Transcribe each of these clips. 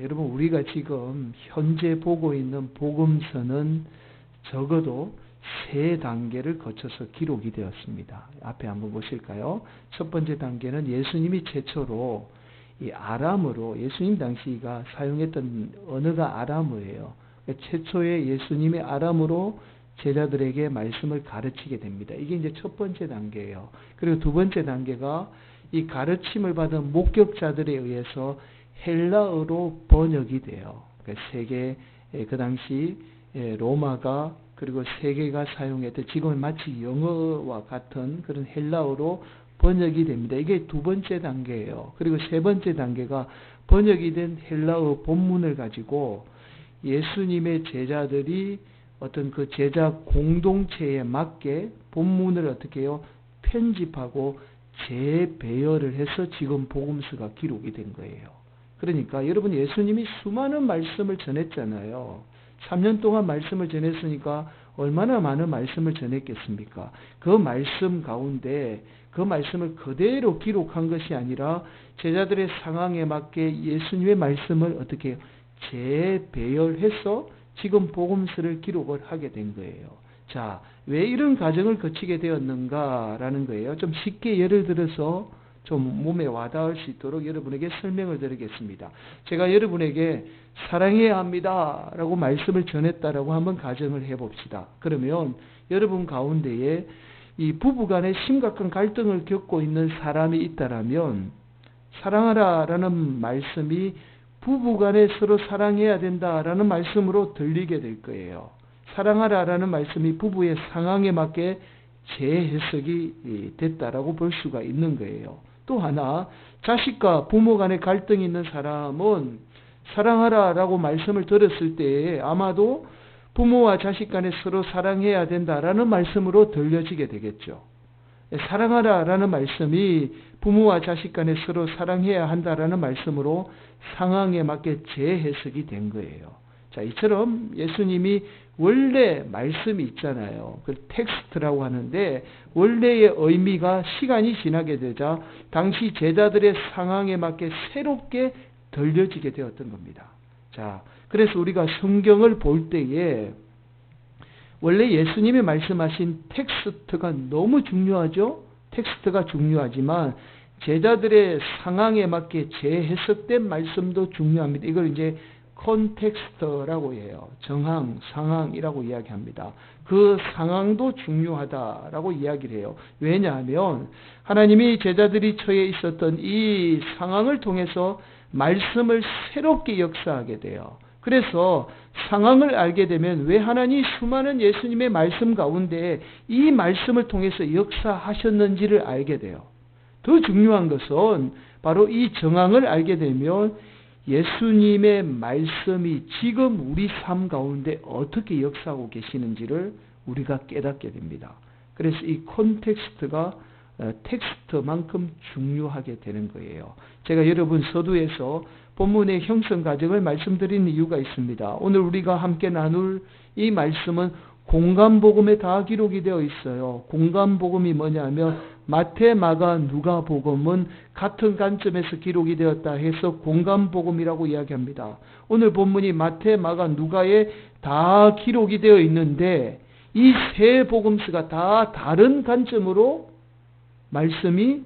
여러분, 우리가 지금 현재 보고 있는 복음서는 적어도 3단계를 거쳐서 기록이 되었습니다. 앞에 한번 보실까요? 첫 번째 단계는 예수님이 최초로 이 아람어로, 예수님 당시가 사용했던 언어가 아람어예요. 최초에 예수님이 아람어로 제자들에게 말씀을 가르치게 됩니다. 이게 이제 첫 번째 단계예요. 그리고 두 번째 단계가 이 가르침을 받은 목격자들에 의해서 헬라어로 번역이 돼요. 세계, 그 당시 로마가 그리고 세계가 사용했던 지금은 마치 영어와 같은 그런 헬라어로 번역이 됩니다. 이게 두 번째 단계예요. 그리고 세 번째 단계가 번역이 된 헬라어 본문을 가지고 예수님의 제자들이 어떤 그 제자 공동체에 맞게 본문을 어떻게 해요? 편집하고 재배열을 해서 지금 복음서가 기록이 된 거예요. 그러니까 여러분, 예수님이 수많은 말씀을 전했잖아요. 3년 동안 말씀을 전했으니까 얼마나 많은 말씀을 전했겠습니까? 그 말씀 가운데 그 말씀을 그대로 기록한 것이 아니라 제자들의 상황에 맞게 예수님의 말씀을 어떻게 재배열해서 지금 복음서를 기록을 하게 된 거예요. 자, 왜 이런 과정을 거치게 되었는가라는 거예요. 좀 쉽게 예를 들어서 좀 몸에 와닿을 수 있도록 여러분에게 설명을 드리겠습니다. 제가 여러분에게 사랑해야 합니다 라고 말씀을 전했다라고 한번 가정을 해봅시다. 그러면 여러분 가운데에 이 부부간에 심각한 갈등을 겪고 있는 사람이 있다라면 사랑하라 라는 말씀이 부부간에 서로 사랑해야 된다라는 말씀으로 들리게 될 거예요. 사랑하라 라는 말씀이 부부의 상황에 맞게 재해석이 됐다라고 볼 수가 있는 거예요. 또 하나, 자식과 부모 간에 갈등이 있는 사람은 사랑하라 라고 말씀을 들었을 때 아마도 부모와 자식 간에 서로 사랑해야 된다라는 말씀으로 들려지게 되겠죠. 사랑하라 라는 말씀이 부모와 자식 간에 서로 사랑해야 한다라는 말씀으로 상황에 맞게 재해석이 된 거예요. 자, 이처럼 예수님이 원래 말씀이 있잖아요. 그 텍스트라고 하는데 원래의 의미가 시간이 지나게 되자 당시 제자들의 상황에 맞게 새롭게 들려지게 되었던 겁니다. 자, 그래서 우리가 성경을 볼 때에 원래 예수님이 말씀하신 텍스트가 너무 중요하죠? 텍스트가 중요하지만 제자들의 상황에 맞게 재해석된 말씀도 중요합니다. 이걸 이제 콘텍스트라고 해요. 정황, 상황이라고 이야기합니다. 그 상황도 중요하다라고 이야기를 해요. 왜냐하면 하나님이 제자들이 처해 있었던 이 상황을 통해서 말씀을 새롭게 역사하게 돼요. 그래서 상황을 알게 되면 왜 하나님이 수많은 예수님의 말씀 가운데 이 말씀을 통해서 역사하셨는지를 알게 돼요. 더 중요한 것은 바로 이 정황을 알게 되면 예수님의 말씀이 지금 우리 삶 가운데 어떻게 역사하고 계시는지를 우리가 깨닫게 됩니다. 그래서 이 콘텍스트가 텍스트만큼 중요하게 되는 거예요. 제가 여러분 서두에서 본문의 형성 과정을 말씀드리는 이유가 있습니다. 오늘 우리가 함께 나눌 이 말씀은 공간복음에 다 기록이 되어 있어요. 공간복음이 뭐냐면 마태, 마가, 누가복음은 같은 관점에서 기록이 되었다 해서 공간복음이라고 이야기합니다. 오늘 본문이 마태, 마가, 누가에 다 기록이 되어 있는데 이 세 복음서가 다 다른 관점으로 말씀이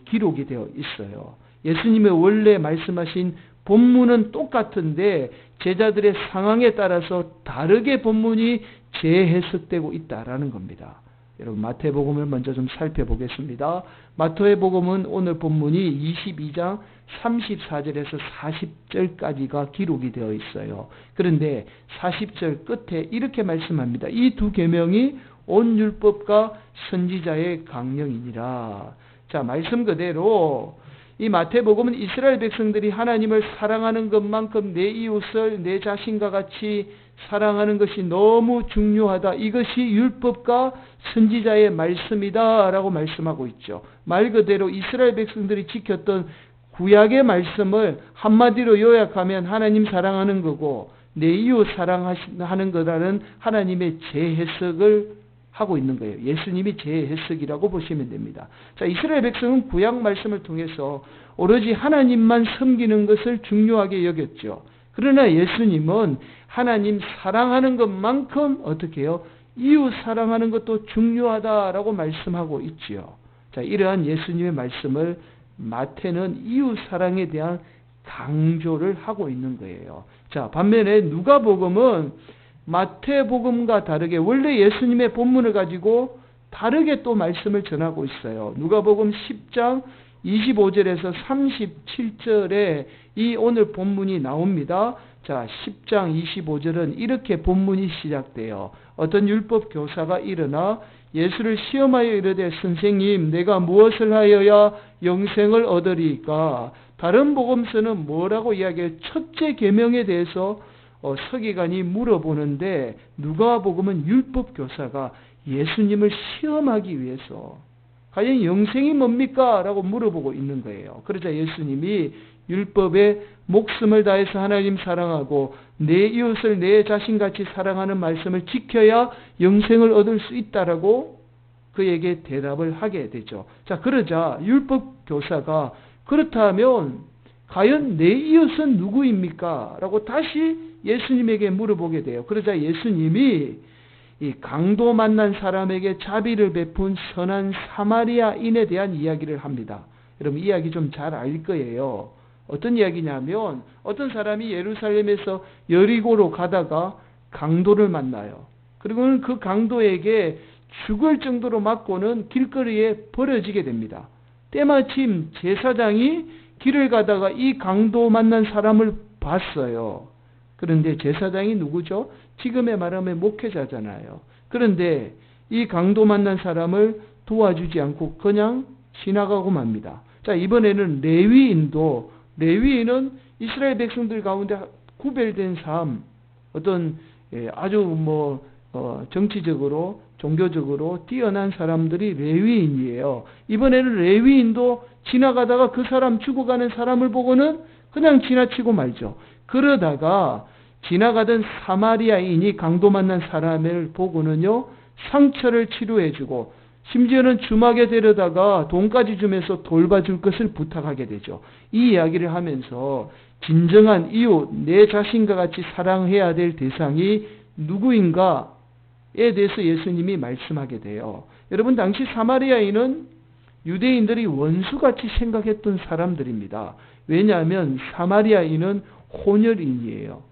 기록이 되어 있어요. 예수님의 원래 말씀하신 본문은 똑같은데 제자들의 상황에 따라서 다르게 본문이 재해석되고 있다라는 겁니다. 여러분, 마태복음을 먼저 좀 살펴보겠습니다. 마태복음은 오늘 본문이 22장 34절에서 40절까지가 기록이 되어 있어요. 그런데 40절 끝에 이렇게 말씀합니다. 이 두 계명이 온 율법과 선지자의 강령이니라. 자, 말씀 그대로 이 마태복음은 이스라엘 백성들이 하나님을 사랑하는 것만큼 내 이웃을 내 자신과 같이 사랑하는 것이 너무 중요하다. 이것이 율법과 선지자의 말씀이다 라고 말씀하고 있죠. 말 그대로 이스라엘 백성들이 지켰던 구약의 말씀을 한마디로 요약하면 하나님 사랑하는 거고 내 이웃 사랑하는 거라는 하나님의 재해석을 하고 있는 거예요. 예수님이 재해석이라고 보시면 됩니다. 자, 이스라엘 백성은 구약 말씀을 통해서 오로지 하나님만 섬기는 것을 중요하게 여겼죠. 그러나 예수님은 하나님 사랑하는 것만큼 어떻게 해요? 이웃 사랑하는 것도 중요하다라고 말씀하고 있지요. 자, 이러한 예수님의 말씀을 마태는 이웃 사랑에 대한 강조를 하고 있는 거예요. 자, 반면에 누가복음은 마태복음과 다르게 원래 예수님의 본문을 가지고 다르게 또 말씀을 전하고 있어요. 누가복음 10장 25절에서 37절에 이 오늘 본문이 나옵니다. 자, 10장 25절은 이렇게 본문이 시작돼요. 어떤 율법 교사가 일어나 예수를 시험하여 이르되 선생님 내가 무엇을 하여야 영생을 얻으리까? 다른 복음서는 뭐라고 이야기해요? 첫째 계명에 대해서 서기관이 물어보는데 누가복음은 율법 교사가 예수님을 시험하기 위해서 과연 영생이 뭡니까? 라고 물어보고 있는 거예요. 그러자 예수님이 율법에 목숨을 다해서 하나님 사랑하고 내 이웃을 내 자신같이 사랑하는 말씀을 지켜야 영생을 얻을 수 있다라고 그에게 대답을 하게 되죠. 자, 그러자 율법 교사가 그렇다면 과연 내 이웃은 누구입니까? 라고 다시 예수님에게 물어보게 돼요. 그러자 예수님이 이 강도 만난 사람에게 자비를 베푼 선한 사마리아인에 대한 이야기를 합니다. 여러분 이야기 좀 잘 알 거예요. 어떤 이야기냐면 어떤 사람이 예루살렘에서 여리고로 가다가 강도를 만나요. 그리고는 그 강도에게 죽을 정도로 맞고는 길거리에 버려지게 됩니다. 때마침 제사장이 길을 가다가 이 강도 만난 사람을 봤어요. 그런데 제사장이 누구죠? 지금의 말하면 목회자잖아요. 그런데 이 강도 만난 사람을 도와주지 않고 그냥 지나가고 맙니다. 자, 이번에는 레위인은 이스라엘 백성들 가운데 구별된 삶, 어떤 아주 정치적으로 종교적으로 뛰어난 사람들이 레위인이에요. 이번에는 레위인도 지나가다가 그 사람 죽어가는 사람을 보고는 그냥 지나치고 말죠. 그러다가 지나가던 사마리아인이 강도 만난 사람을 보고는요 상처를 치료해주고 심지어는 주막에 데려다가 돈까지 주면서 돌봐줄 것을 부탁하게 되죠. 이 이야기를 하면서 진정한 이웃, 내 자신과 같이 사랑해야 될 대상이 누구인가에 대해서 예수님이 말씀하게 돼요. 여러분 당시 사마리아인은 유대인들이 원수같이 생각했던 사람들입니다. 왜냐하면 사마리아인은 혼혈인이에요.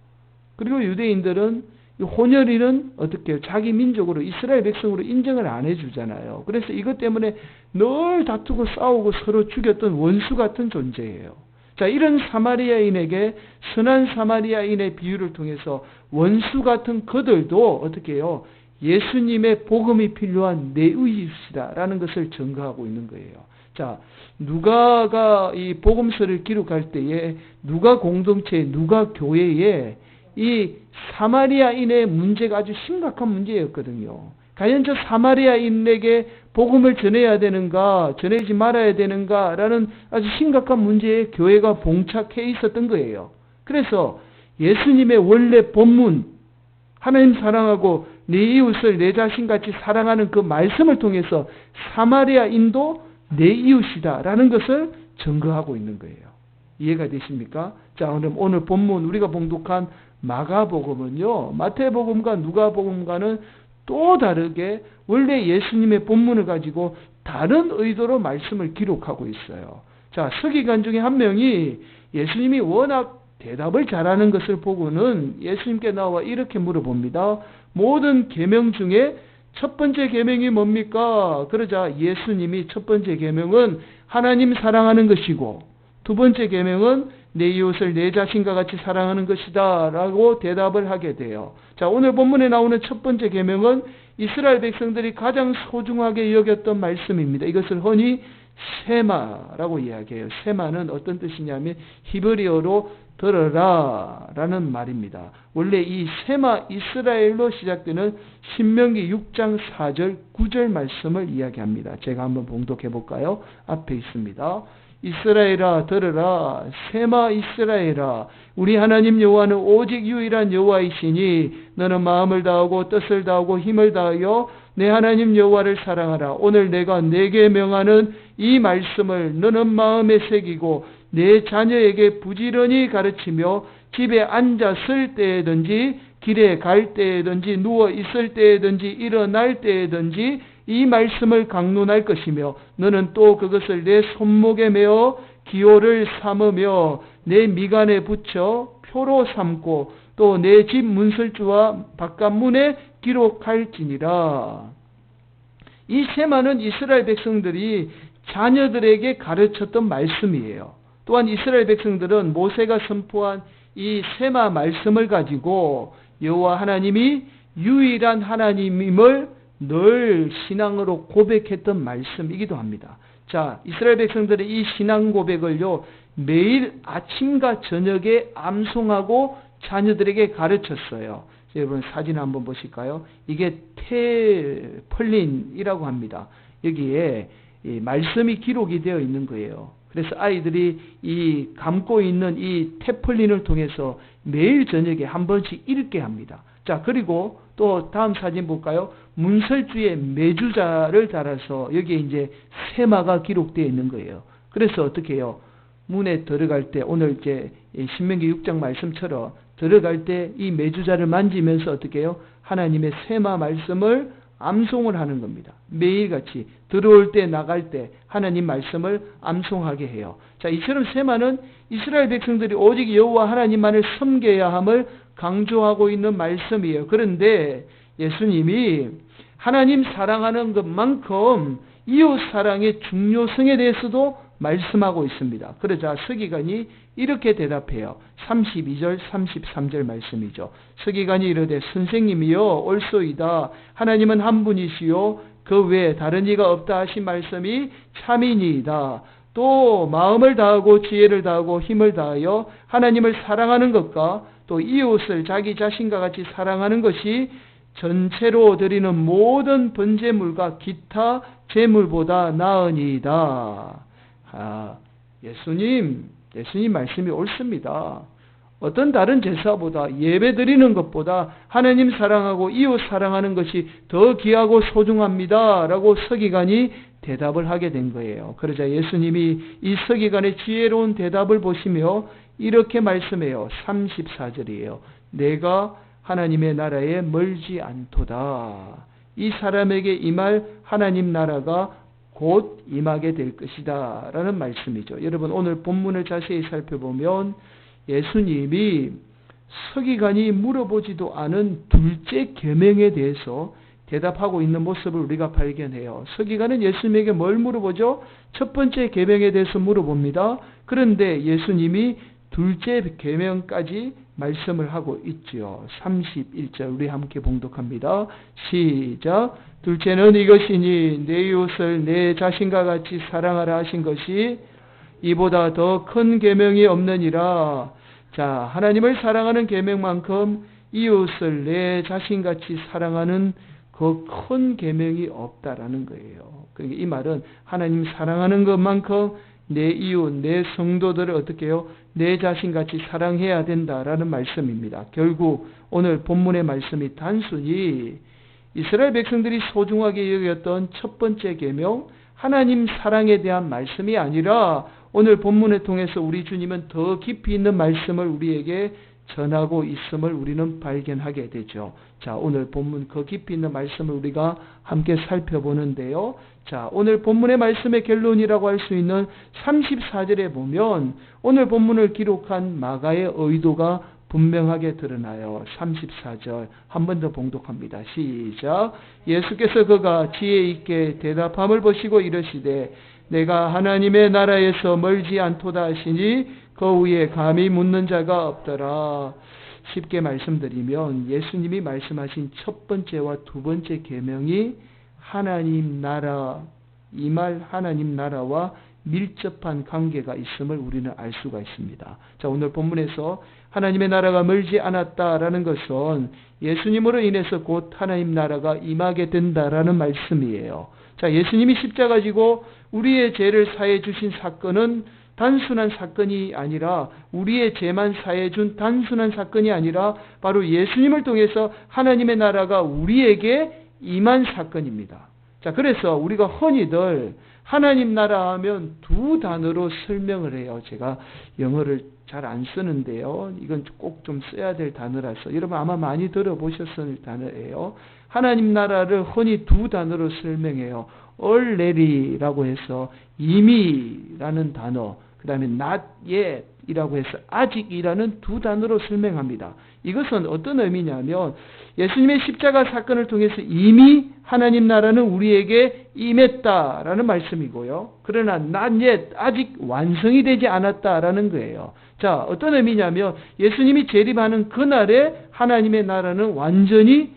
그리고 유대인들은 혼혈인은 어떻게 해요? 자기 민족으로 이스라엘 백성으로 인정을 안 해주잖아요. 그래서 이것 때문에 늘 다투고 싸우고 서로 죽였던 원수 같은 존재예요. 자, 이런 사마리아인에게 선한 사마리아인의 비유를 통해서 원수 같은 그들도 어떻게 해요? 예수님의 복음이 필요한 내 이웃이다라는 것을 증거하고 있는 거예요. 자, 누가가 이 복음서를 기록할 때에 누가 공동체, 누가 교회에 이 사마리아인의 문제가 아주 심각한 문제였거든요. 과연 저 사마리아인에게 복음을 전해야 되는가, 전하지 말아야 되는가라는 아주 심각한 문제에 교회가 봉착해 있었던 거예요. 그래서 예수님의 원래 본문, 하나님 사랑하고 내 이웃을 내 자신같이 사랑하는 그 말씀을 통해서 사마리아인도 내 이웃이다라는 것을 증거하고 있는 거예요. 이해가 되십니까? 자, 그럼 오늘 본문 우리가 봉독한 마가복음은요, 마태복음과 누가복음과는 또 다르게 원래 예수님의 본문을 가지고 다른 의도로 말씀을 기록하고 있어요. 자, 서기관 중에 한 명이 예수님이 워낙 대답을 잘하는 것을 보고는 예수님께 나와 이렇게 물어봅니다. 모든 계명 중에 첫 번째 계명이 뭡니까? 그러자 예수님이 첫 번째 계명은 하나님 사랑하는 것이고 두 번째 계명은 내 이웃을 내 자신과 같이 사랑하는 것이다 라고 대답을 하게 돼요. 자, 오늘 본문에 나오는 첫 번째 계명은 이스라엘 백성들이 가장 소중하게 여겼던 말씀입니다. 이것을 흔히 세마라고 이야기해요. 세마는 어떤 뜻이냐면 히브리어로 들어라 라는 말입니다. 원래 이 세마 이스라엘로 시작되는 신명기 6장 4절 9절 말씀을 이야기합니다. 제가 한번 봉독해 볼까요? 앞에 있습니다. 이스라엘아 들으라, 세마 이스라엘아, 우리 하나님 여호와는 오직 유일한 여호와이시니 너는 마음을 다하고 뜻을 다하고 힘을 다하여 내 하나님 여호와를 사랑하라. 오늘 내가 내게 명하는 이 말씀을 너는 마음에 새기고 내 자녀에게 부지런히 가르치며 집에 앉았을 때든지 길에 갈 때든지 누워 있을 때든지 일어날 때든지 이 말씀을 강론할 것이며 너는 또 그것을 내 손목에 메어 기호를 삼으며 내 미간에 붙여 표로 삼고 또 내 집 문설주와 바깥문에 기록할지니라. 이 세마는 이스라엘 백성들이 자녀들에게 가르쳤던 말씀이에요. 또한 이스라엘 백성들은 모세가 선포한 이 세마 말씀을 가지고 여호와 하나님이 유일한 하나님임을 늘 신앙으로 고백했던 말씀이기도 합니다. 자, 이스라엘 백성들의 이 신앙 고백을요, 매일 아침과 저녁에 암송하고 자녀들에게 가르쳤어요. 여러분 사진 한번 보실까요? 이게 테플린이라고 합니다. 여기에 이 말씀이 기록이 되어 있는 거예요. 그래서 아이들이 이 감고 있는 이 테플린을 통해서 매일 저녁에 한 번씩 읽게 합니다. 자, 그리고 또 다음 사진 볼까요? 문설주에 메주자를 달아서 여기에 이제 세마가 기록되어 있는 거예요. 그래서 어떻게 해요? 문에 들어갈 때 오늘 이제 신명기 6장 말씀처럼 들어갈 때 이 메주자를 만지면서 어떻게 해요? 하나님의 세마 말씀을 암송을 하는 겁니다. 매일같이 들어올 때 나갈 때 하나님 말씀을 암송하게 해요. 자, 이처럼 세마는 이스라엘 백성들이 오직 여호와 하나님만을 섬겨야 함을 강조하고 있는 말씀이에요. 그런데 예수님이 하나님 사랑하는 것만큼 이웃 사랑의 중요성에 대해서도 말씀하고 있습니다. 그러자 서기관이 이렇게 대답해요. 32절 33절 말씀이죠. 서기관이 이르되 선생님이여 옳소이다. 하나님은 한 분이시요 그 외에 다른 이가 없다 하신 말씀이 참이니이다. 또 마음을 다하고 지혜를 다하고 힘을 다하여 하나님을 사랑하는 것과 또 이웃을 자기 자신과 같이 사랑하는 것이 전체로 드리는 모든 번제물과 기타 제물보다 나으니이다. 예수님 말씀이 옳습니다. 어떤 다른 제사보다 예배 드리는 것보다 하나님 사랑하고 이웃 사랑하는 것이 더 귀하고 소중합니다. 라고 서기관이 대답을 하게 된 거예요. 그러자 예수님이 이 서기관의 지혜로운 대답을 보시며 이렇게 말씀해요. 34절이에요. 내가 하나님의 나라에 멀지 않도다. 이 사람에게 임할 하나님 나라가 곧 임하게 될 것이다 라는 말씀이죠. 여러분 오늘 본문을 자세히 살펴보면 예수님이 서기관이 물어보지도 않은 둘째 계명에 대해서 대답하고 있는 모습을 우리가 발견해요. 서기관은 예수님에게 뭘 물어보죠? 첫 번째 계명에 대해서 물어봅니다. 그런데 예수님이 둘째 계명까지 말씀을 하고 있지요. 31절 우리 함께 봉독합니다. 시작. 둘째는 이것이니 내 이웃을 내 자신과 같이 사랑하라 하신 것이 이보다 더 큰 계명이 없느니라. 자, 하나님을 사랑하는 계명만큼 이웃을 내 자신같이 사랑하는 그 큰 계명이 없다라는 거예요. 그러니까 이 말은 하나님 사랑하는 것만큼 내 이웃, 내 성도들을 어떻게 해요? 내 자신같이 사랑해야 된다라는 말씀입니다. 결국 오늘 본문의 말씀이 단순히 이스라엘 백성들이 소중하게 여겼던 첫 번째 계명, 하나님 사랑에 대한 말씀이 아니라 오늘 본문을 통해서 우리 주님은 더 깊이 있는 말씀을 우리에게 전하고 있음을 우리는 발견하게 되죠. 자, 오늘 본문 그 깊이 있는 말씀을 우리가 함께 살펴보는데요. 자, 오늘 본문의 말씀의 결론이라고 할 수 있는 34절에 보면 오늘 본문을 기록한 마가의 의도가 분명하게 드러나요. 34절 한 번 더 봉독합니다. 시작. 예수께서 그가 지혜 있게 대답함을 보시고 이르시되 내가 하나님의 나라에서 멀지 않도다 하시니 그 위에 감히 묻는 자가 없더라. 쉽게 말씀드리면 예수님이 말씀하신 첫 번째와 두 번째 계명이 하나님 나라, 이 말 하나님 나라와 밀접한 관계가 있음을 우리는 알 수가 있습니다. 자, 오늘 본문에서 하나님의 나라가 멀지 않았다라는 것은 예수님으로 인해서 곧 하나님 나라가 임하게 된다라는 말씀이에요. 자, 예수님이 십자가 지고 우리의 죄를 사해 주신 사건은 단순한 사건이 아니라 우리의 죄만 사해 준 단순한 사건이 아니라 바로 예수님을 통해서 하나님의 나라가 우리에게 임한 사건입니다. 자, 그래서 우리가 흔히들 하나님 나라 하면 두 단어로 설명을 해요. 제가 영어를 잘 안 쓰는데요. 이건 꼭 좀 써야 될 단어라서 여러분 아마 많이 들어보셨을 단어예요. 하나님 나라를 흔히 두 단어로 설명해요. already라고 해서 이미라는 단어, 그 다음에 not yet 이라고 해서 아직이라는 두 단어로 설명합니다. 이것은 어떤 의미냐면 예수님의 십자가 사건을 통해서 이미 하나님 나라는 우리에게 임했다라는 말씀이고요. 그러나 not yet, 아직 완성이 되지 않았다라는 거예요. 자, 어떤 의미냐면 예수님이 재림하는 그날에 하나님의 나라는 완전히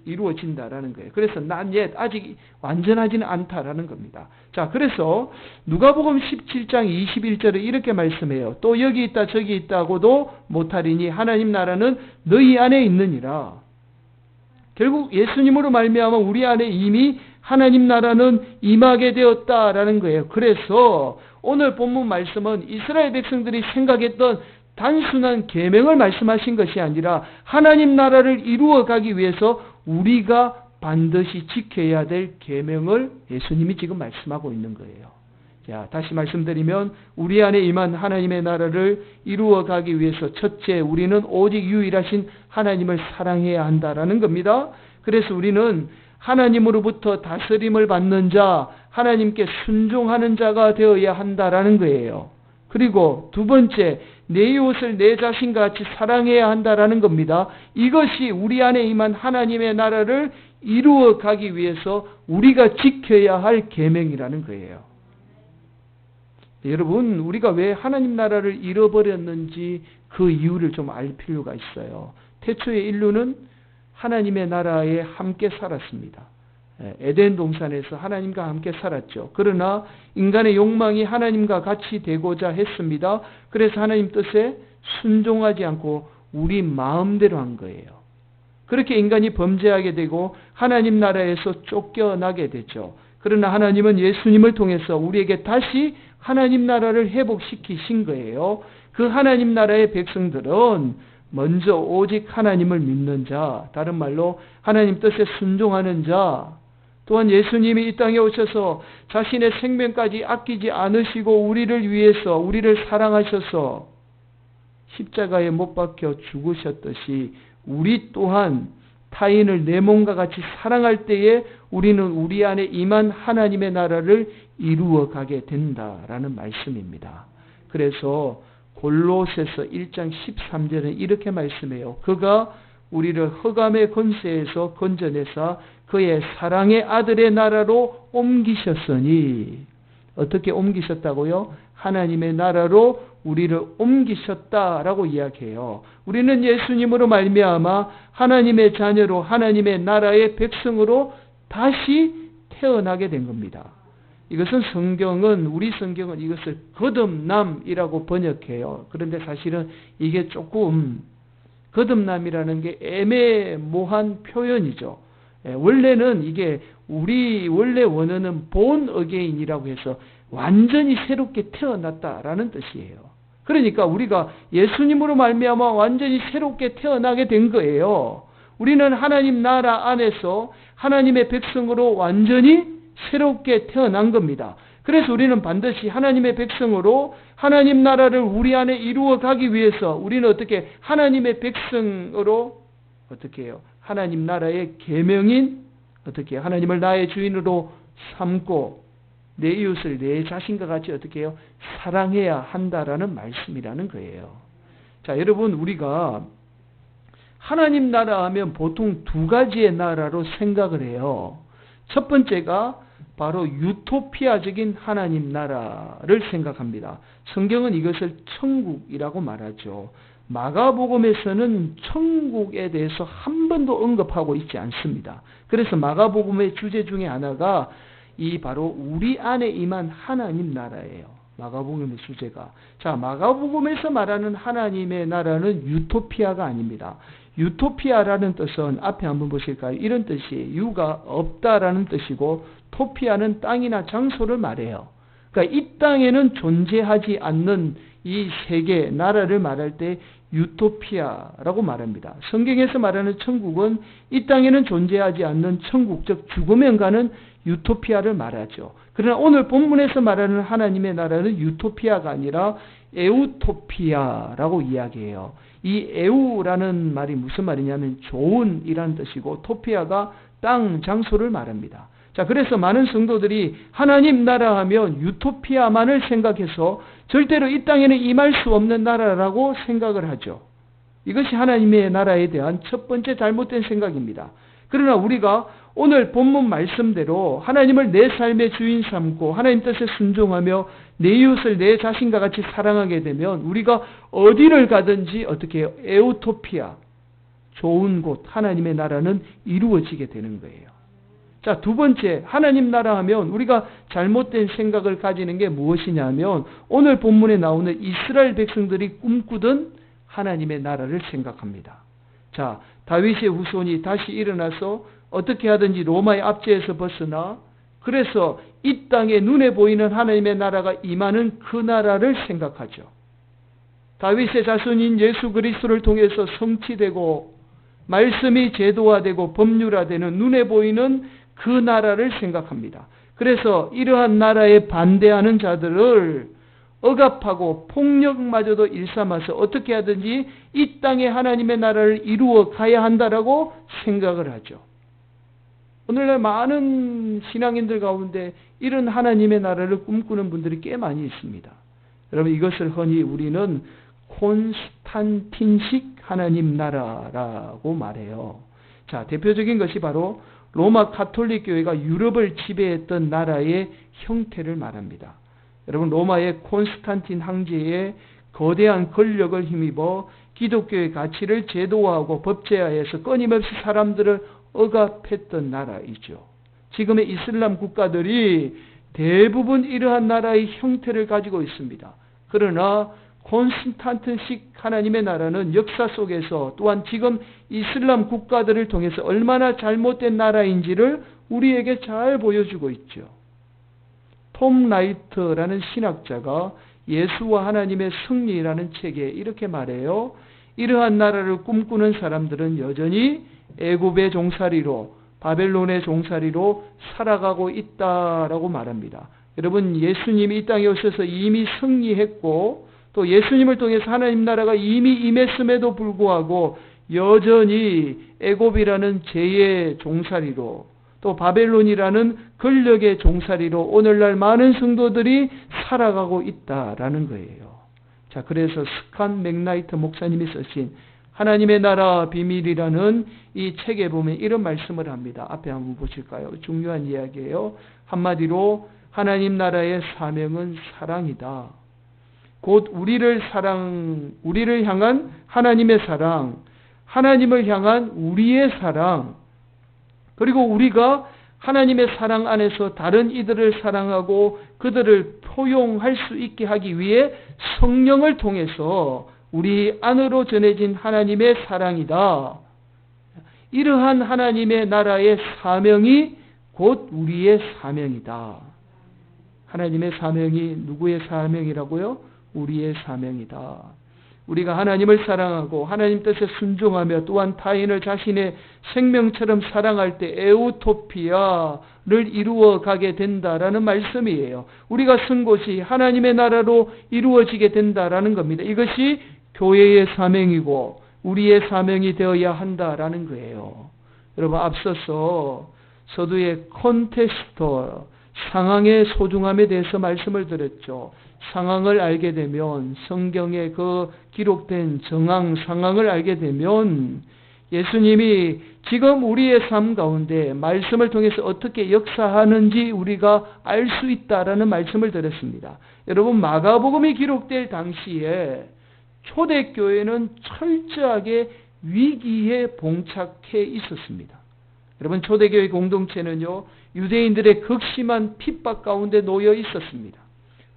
이루어진다라는 거예요. 그래서 not yet, 아직 완전하지는 않다라는 겁니다. 자, 그래서 누가복음 17장 21절에 이렇게 말씀해요. 또 여기 있다 저기 있다고도 못하리니 하나님 나라는 너희 안에 있느니라. 결국 예수님으로 말미암아 우리 안에 이미 하나님 나라는 임하게 되었다라는 거예요. 그래서 오늘 본문 말씀은 이스라엘 백성들이 생각했던 단순한 계명을 말씀하신 것이 아니라 하나님 나라를 이루어 가기 위해서 우리가 반드시 지켜야 될 계명을 예수님이 지금 말씀하고 있는 거예요. 자, 다시 말씀드리면 우리 안에 임한 하나님의 나라를 이루어 가기 위해서 첫째, 우리는 오직 유일하신 하나님을 사랑해야 한다라는 겁니다. 그래서 우리는 하나님으로부터 다스림을 받는 자, 하나님께 순종하는 자가 되어야 한다라는 거예요. 그리고 두 번째, 내 이웃을 내 자신과 같이 사랑해야 한다라는 겁니다. 이것이 우리 안에 임한 하나님의 나라를 이루어 가기 위해서 우리가 지켜야 할 계명이라는 거예요. 여러분, 우리가 왜 하나님 나라를 잃어버렸는지 그 이유를 좀 알 필요가 있어요. 태초의 인류는 하나님의 나라에 함께 살았습니다. 에덴 동산에서 하나님과 함께 살았죠. 그러나 인간의 욕망이 하나님과 같이 되고자 했습니다. 그래서 하나님 뜻에 순종하지 않고 우리 마음대로 한 거예요. 그렇게 인간이 범죄하게 되고 하나님 나라에서 쫓겨나게 되죠. 그러나 하나님은 예수님을 통해서 우리에게 다시 하나님 나라를 회복시키신 거예요. 그 하나님 나라의 백성들은 먼저 오직 하나님을 믿는 자, 다른 말로 하나님 뜻에 순종하는 자, 또한 예수님이 이 땅에 오셔서 자신의 생명까지 아끼지 않으시고 우리를 위해서, 우리를 사랑하셔서 십자가에 못 박혀 죽으셨듯이 우리 또한 타인을 내 몸과 같이 사랑할 때에 우리는 우리 안에 임한 하나님의 나라를 이루어 가게 된다라는 말씀입니다. 그래서 골로새서 1장 13절에 이렇게 말씀해요. 그가 우리를 흑암의 권세에서 건져내사 그의 사랑의 아들의 나라로 옮기셨으니, 어떻게 옮기셨다고요? 하나님의 나라로 우리를 옮기셨다라고 이야기해요. 우리는 예수님으로 말미암아 하나님의 자녀로 하나님의 나라의 백성으로 다시 태어나게 된 겁니다. 이것은 우리 성경은 이것을 거듭남이라고 번역해요. 그런데 사실은 이게 조금 거듭남이라는 게 애매모호한 표현이죠. 원래는 이게 우리 원래 원어는 born again이라고 해서 완전히 새롭게 태어났다라는 뜻이에요. 그러니까 우리가 예수님으로 말미암아 완전히 새롭게 태어나게 된 거예요. 우리는 하나님 나라 안에서 하나님의 백성으로 완전히 새롭게 태어난 겁니다. 그래서 우리는 반드시 하나님의 백성으로 하나님 나라를 우리 안에 이루어 가기 위해서 우리는 어떻게 하나님의 백성으로 어떻게 해요? 하나님 나라의 계명인 어떻게 해요? 하나님을 나의 주인으로 삼고 내 이웃을 내 자신과 같이 어떻게 해요? 사랑해야 한다라는 말씀이라는 거예요. 자, 여러분, 우리가 하나님 나라 하면 보통 두 가지의 나라로 생각을 해요. 첫 번째가 바로 유토피아적인 하나님 나라를 생각합니다. 성경은 이것을 천국이라고 말하죠. 마가복음에서는 천국에 대해서 한 번도 언급하고 있지 않습니다. 그래서 마가복음의 주제 중에 하나가 바로 우리 안에 임한 하나님 나라예요. 마가복음의 주제가. 자, 마가복음에서 말하는 하나님의 나라는 유토피아가 아닙니다. 유토피아라는 뜻은 앞에 한번 보실까요? 이런 뜻이에요. 유가 없다라는 뜻이고 토피아는 땅이나 장소를 말해요. 그러니까 이 땅에는 존재하지 않는 이 세계, 나라를 말할 때 유토피아라고 말합니다. 성경에서 말하는 천국은 이 땅에는 존재하지 않는 천국적 죽으면 가는 유토피아를 말하죠. 그러나 오늘 본문에서 말하는 하나님의 나라는 유토피아가 아니라 에우토피아라고 이야기해요. 이 에우라는 말이 무슨 말이냐면 좋은이라는 뜻이고 토피아가 땅, 장소를 말합니다. 자, 그래서 많은 성도들이 하나님 나라 하면 유토피아만을 생각해서 절대로 이 땅에는 임할 수 없는 나라라고 생각을 하죠. 이것이 하나님의 나라에 대한 첫 번째 잘못된 생각입니다. 그러나 우리가 오늘 본문 말씀대로 하나님을 내 삶의 주인 삼고 하나님 뜻에 순종하며 내 이웃을 내 자신과 같이 사랑하게 되면 우리가 어디를 가든지 어떻게 해요? 에우토피아, 좋은 곳, 하나님의 나라는 이루어지게 되는 거예요. 자, 두 번째, 하나님 나라 하면 우리가 잘못된 생각을 가지는 게 무엇이냐면 오늘 본문에 나오는 이스라엘 백성들이 꿈꾸던 하나님의 나라를 생각합니다. 자, 다윗의 후손이 다시 일어나서 어떻게 하든지 로마의 압제에서 벗어나 그래서 이 땅에 눈에 보이는 하나님의 나라가 임하는 그 나라를 생각하죠. 다윗의 자손인 예수 그리스도를 통해서 성취되고 말씀이 제도화되고 법률화되는 눈에 보이는 그 나라를 생각합니다. 그래서 이러한 나라에 반대하는 자들을 억압하고 폭력마저도 일삼아서 어떻게 하든지 이 땅에 하나님의 나라를 이루어 가야 한다라고 생각을 하죠. 오늘날 많은 신앙인들 가운데 이런 하나님의 나라를 꿈꾸는 분들이 꽤 많이 있습니다. 여러분, 이것을 흔히 우리는 콘스탄틴식 하나님 나라라고 말해요. 자, 대표적인 것이 바로 로마 가톨릭 교회가 유럽을 지배했던 나라의 형태를 말합니다. 여러분, 로마의 콘스탄틴 황제의 거대한 권력을 힘입어 기독교의 가치를 제도화하고 법제화해서 끊임없이 사람들을 억압했던 나라이죠. 지금의 이슬람 국가들이 대부분 이러한 나라의 형태를 가지고 있습니다. 그러나 콘스탄틴식 하나님의 나라는 역사 속에서 또한 지금 이슬람 국가들을 통해서 얼마나 잘못된 나라인지를 우리에게 잘 보여주고 있죠. 톰 라이트라는 신학자가 예수와 하나님의 승리라는 책에 이렇게 말해요. 이러한 나라를 꿈꾸는 사람들은 여전히 애굽의 종살이로 바벨론의 종살이로 살아가고 있다라고 말합니다. 여러분, 예수님이 이 땅에 오셔서 이미 승리했고 또 예수님을 통해서 하나님 나라가 이미 임했음에도 불구하고 여전히 애굽이라는 죄의 종살이로 또 바벨론이라는 권력의 종살이로 오늘날 많은 성도들이 살아가고 있다라는 거예요. 자, 그래서 스칸 맥나이트 목사님이 쓰신 하나님의 나라 비밀이라는 이 책에 보면 이런 말씀을 합니다. 앞에 한번 보실까요? 중요한 이야기예요. 한마디로 하나님 나라의 사명은 사랑이다. 곧 우리를 향한 하나님의 사랑, 하나님을 향한 우리의 사랑, 그리고 우리가 하나님의 사랑 안에서 다른 이들을 사랑하고 그들을 포용할 수 있게 하기 위해 성령을 통해서 우리 안으로 전해진 하나님의 사랑이다. 이러한 하나님의 나라의 사명이 곧 우리의 사명이다. 하나님의 사명이 누구의 사명이라고요? 우리의 사명이다. 우리가 하나님을 사랑하고 하나님 뜻에 순종하며 또한 타인을 자신의 생명처럼 사랑할 때 에우토피아를 이루어 가게 된다라는 말씀이에요. 우리가 쓴 곳이 하나님의 나라로 이루어지게 된다라는 겁니다. 이것이 교회의 사명이고 우리의 사명이 되어야 한다라는 거예요. 여러분, 앞서서 서두의 콘테스트, 상황의 소중함에 대해서 말씀을 드렸죠. 상황을 알게 되면, 성경에 그 기록된 정황, 상황을 알게 되면 예수님이 지금 우리의 삶 가운데 말씀을 통해서 어떻게 역사하는지 우리가 알 수 있다라는 말씀을 드렸습니다. 여러분, 마가복음이 기록될 당시에 초대교회는 철저하게 위기에 봉착해 있었습니다. 여러분, 초대교회 공동체는요, 유대인들의 극심한 핍박 가운데 놓여 있었습니다.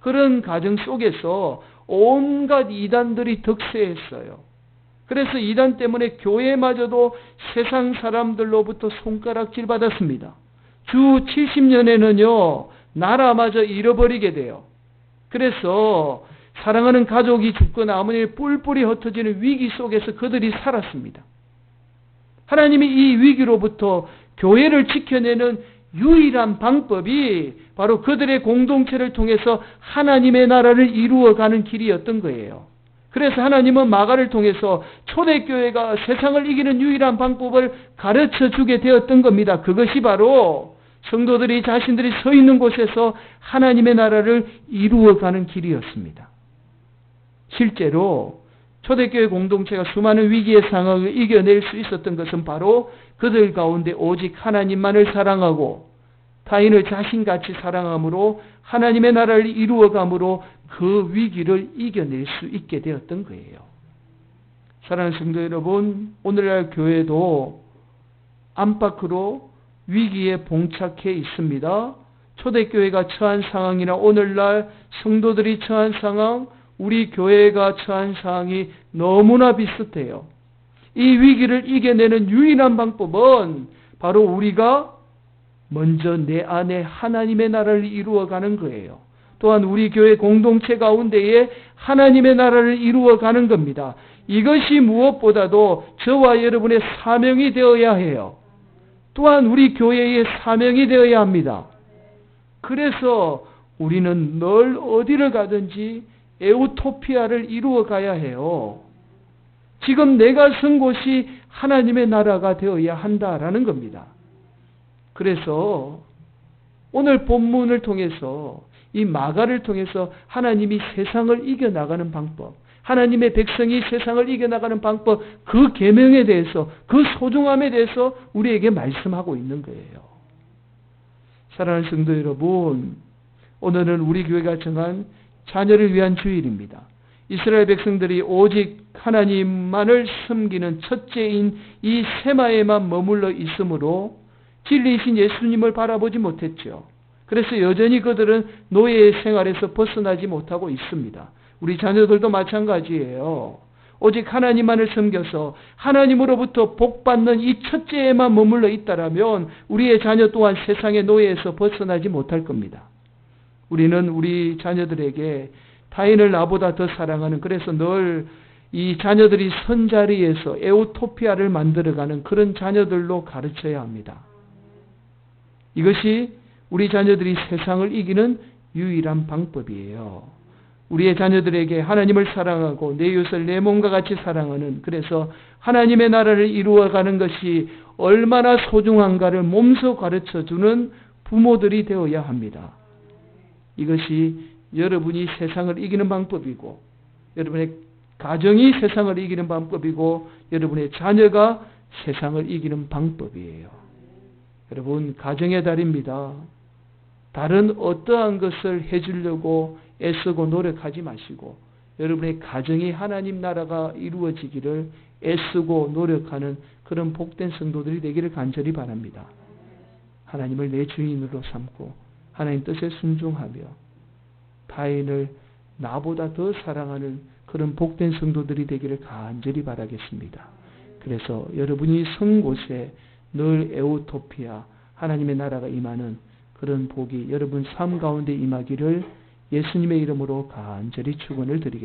그런 과정 속에서 온갖 이단들이 득세했어요. 그래서 이단 때문에 교회마저도 세상 사람들로부터 손가락질 받았습니다. 주 70년에는요, 나라마저 잃어버리게 돼요. 그래서 사랑하는 가족이 죽거나 어머니의 뿔뿔이 흩어지는 위기 속에서 그들이 살았습니다. 하나님이 이 위기로부터 교회를 지켜내는 유일한 방법이 바로 그들의 공동체를 통해서 하나님의 나라를 이루어가는 길이었던 거예요. 그래서 하나님은 마가를 통해서 초대교회가 세상을 이기는 유일한 방법을 가르쳐 주게 되었던 겁니다. 그것이 바로 성도들이 자신들이 서 있는 곳에서 하나님의 나라를 이루어가는 길이었습니다. 실제로 초대교회 공동체가 수많은 위기의 상황을 이겨낼 수 있었던 것은 바로 그들 가운데 오직 하나님만을 사랑하고 타인을 자신같이 사랑함으로 하나님의 나라를 이루어감으로 그 위기를 이겨낼 수 있게 되었던 거예요. 사랑하는 성도 여러분, 오늘날 교회도 안팎으로 위기에 봉착해 있습니다. 초대교회가 처한 상황이나 오늘날 성도들이 처한 상황, 우리 교회가 처한 상황이 너무나 비슷해요. 이 위기를 이겨내는 유일한 방법은 바로 우리가 먼저 내 안에 하나님의 나라를 이루어가는 거예요. 또한 우리 교회 공동체 가운데에 하나님의 나라를 이루어가는 겁니다. 이것이 무엇보다도 저와 여러분의 사명이 되어야 해요. 또한 우리 교회의 사명이 되어야 합니다. 그래서 우리는 늘 어디를 가든지 에우토피아를 이루어가야 해요. 지금 내가 선 곳이 하나님의 나라가 되어야 한다라는 겁니다. 그래서 오늘 본문을 통해서 이 마가를 통해서 하나님이 세상을 이겨나가는 방법, 하나님의 백성이 세상을 이겨나가는 방법, 그 계명에 대해서, 그 소중함에 대해서 우리에게 말씀하고 있는 거예요. 사랑하는 성도 여러분, 오늘은 우리 교회가 정한 자녀를 위한 주일입니다. 이스라엘 백성들이 오직 하나님만을 섬기는 첫째인 이 세마에만 머물러 있으므로 진리이신 예수님을 바라보지 못했죠. 그래서 여전히 그들은 노예의 생활에서 벗어나지 못하고 있습니다. 우리 자녀들도 마찬가지예요. 오직 하나님만을 섬겨서 하나님으로부터 복받는 이 첫째에만 머물러 있다라면 우리의 자녀 또한 세상의 노예에서 벗어나지 못할 겁니다. 우리는 우리 자녀들에게 타인을 나보다 더 사랑하는, 그래서 늘 이 자녀들이 선 자리에서 에우토피아를 만들어가는 그런 자녀들로 가르쳐야 합니다. 이것이 우리 자녀들이 세상을 이기는 유일한 방법이에요. 우리의 자녀들에게 하나님을 사랑하고 내 이웃을 내 몸과 같이 사랑하는, 그래서 하나님의 나라를 이루어가는 것이 얼마나 소중한가를 몸소 가르쳐주는 부모들이 되어야 합니다. 이것이 여러분이 세상을 이기는 방법이고, 여러분의 가정이 세상을 이기는 방법이고, 여러분의 자녀가 세상을 이기는 방법이에요. 여러분, 가정의 달입니다. 다른 어떠한 것을 해주려고 애쓰고 노력하지 마시고 여러분의 가정이 하나님 나라가 이루어지기를 애쓰고 노력하는 그런 복된 성도들이 되기를 간절히 바랍니다. 하나님을 내 주인으로 삼고 하나님 뜻에 순종하며 타인을 나보다 더 사랑하는 그런 복된 성도들이 되기를 간절히 바라겠습니다. 그래서 여러분이 선 곳에 늘 에우토피아, 하나님의 나라가 임하는 그런 복이 여러분 삶 가운데 임하기를 예수님의 이름으로 간절히 축원을 드리겠습니다.